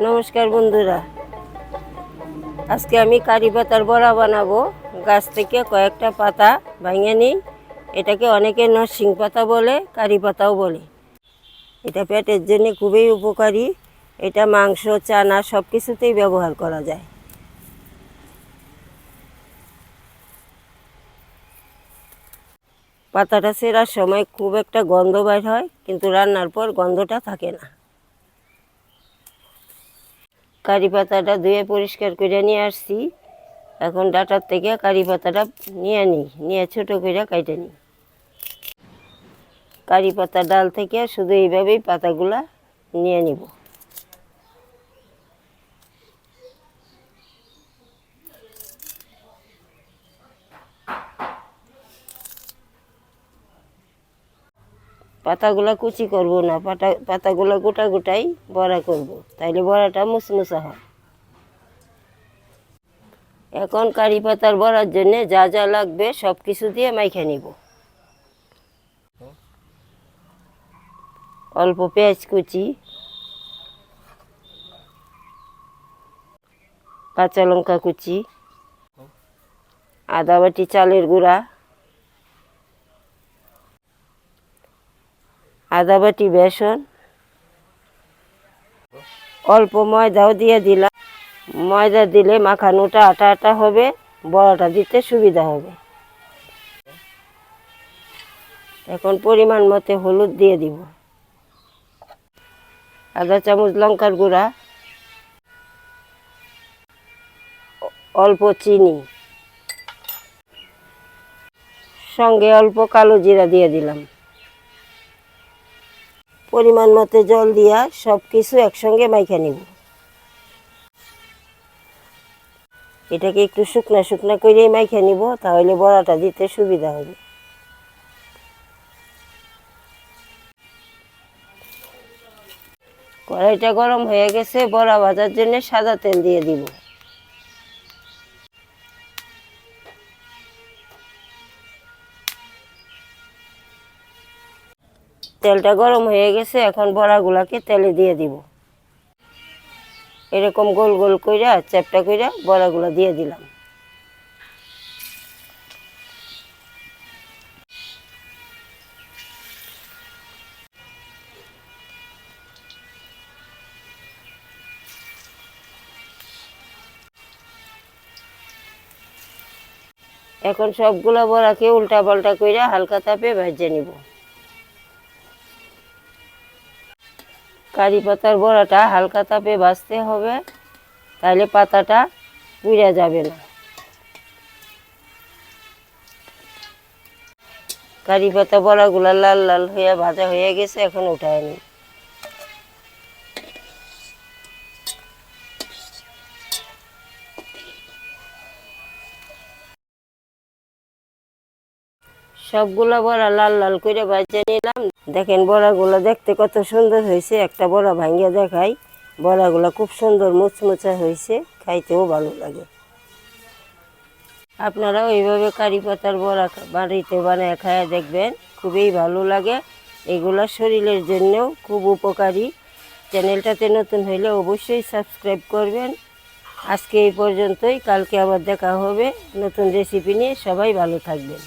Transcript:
নমস্কার বন্ধুরা, আজকে আমি কারি পাতার বড়া বানাবো। গাছ থেকে কয়েকটা পাতা ভেঙে নিই। এটাকে অনেকে নরসিং পাতা বলে, কারি পাতাও বলে। এটা পেটের জন্য খুবই উপকারী। এটা মাংস, চানা সব কিছুতেই ব্যবহার করা যায়। পাতাটা ছেঁড়ার সময় খুব একটা গন্ধ বের হয়, কিন্তু রান্নার পর গন্ধটা থাকে না। কারি পাতাটা ধুয়ে পরিষ্কার করে নিয়ে আসছি। এখন ডাটার থেকে কারি পাতাটা নিয়ে ছোটো করে কেটে নিই। কারি পাতা ডাল থেকে শুধু এইভাবেই পাতাগুলা নিয়ে নিব। পাতাগুলা কুচি করব না, পাতাগুলা গোটা গোটাই বড়া করব, তাইলে বড়াটা মুচমুচা হয়। এখন কারি পাতার বড়ার জন্য যা যা লাগবে সব কিছু দিয়ে মাইখে নিব। অল্প পেঁয়াজ কুচি, কাঁচা লঙ্কা কুচি, আদা বাটি চালের গুঁড়া, আদা বাটি বেসন, অল্প ময়দাও দিয়ে দিলাম। ময়দা দিলে মাখানোটা আটা আটা হবে, বড়াটা দিতে সুবিধা হবে। এখন পরিমাণ মতো হলুদ দিয়ে দিব, আধা চামচ লঙ্কার গুঁড়া, অল্প চিনি, সঙ্গে অল্প কালো জিরা দিয়ে দিলাম। পরিমাণ মতো জল দিয়া সব কিছু একসঙ্গে মাইখা নিব। এটাকে একটু শুকনা শুকনা করেই মাইখা নিব, তাহলে বড়াটা দিতে সুবিধা হবে। কড়াইটা গরম হয়ে গেছে, বড়া ভাজার জন্য সাদা তেল দিয়ে দিব। তেলটা গরম হয়ে গেছে, এখন বড়াগুলাকে তেলে দিয়ে দিব। এরকম গোল গোল কইরা চ্যাপটা কইরা বড়াগুলা দিয়ে দিলাম। এখন সবগুলা বড়াকে উল্টা পাল্টা কইরা হালকা তাপে ভেজে নিব। কারি পাতার বড়াটা হালকা তাপে ভাজতে হবে, তাহলে পাতাটা পুড়ে যাবে না। কারি পাতা বড়াগুলা লাল লাল হয়ে ভাজা হয়ে গেছে, এখন উঠায় নিই। সবগুলা বড়া লাল লাল করে ভেজে নিলাম। দেখেন বড়াগুলো দেখতে কত সুন্দর হয়েছে। একটা বড়া ভাঙিয়ে দেখাই। বড়াগুলো খুব সুন্দর মুচমুচা হয়েছে, খাইতেও ভালো লাগে। আপনারাও এইভাবে কারি পাতার বড়া বাড়িতে বানায় খায়া দেখবেন, খুবই ভালো লাগে। এগুলো শরীরের জন্যও খুব উপকারী। চ্যানেলটাতে নতুন হইলে অবশ্যই সাবস্ক্রাইব করবেন। আজকে এই পর্যন্তই, কালকে আবার দেখা হবে নতুন রেসিপি নিয়ে। সবাই ভালো থাকবেন।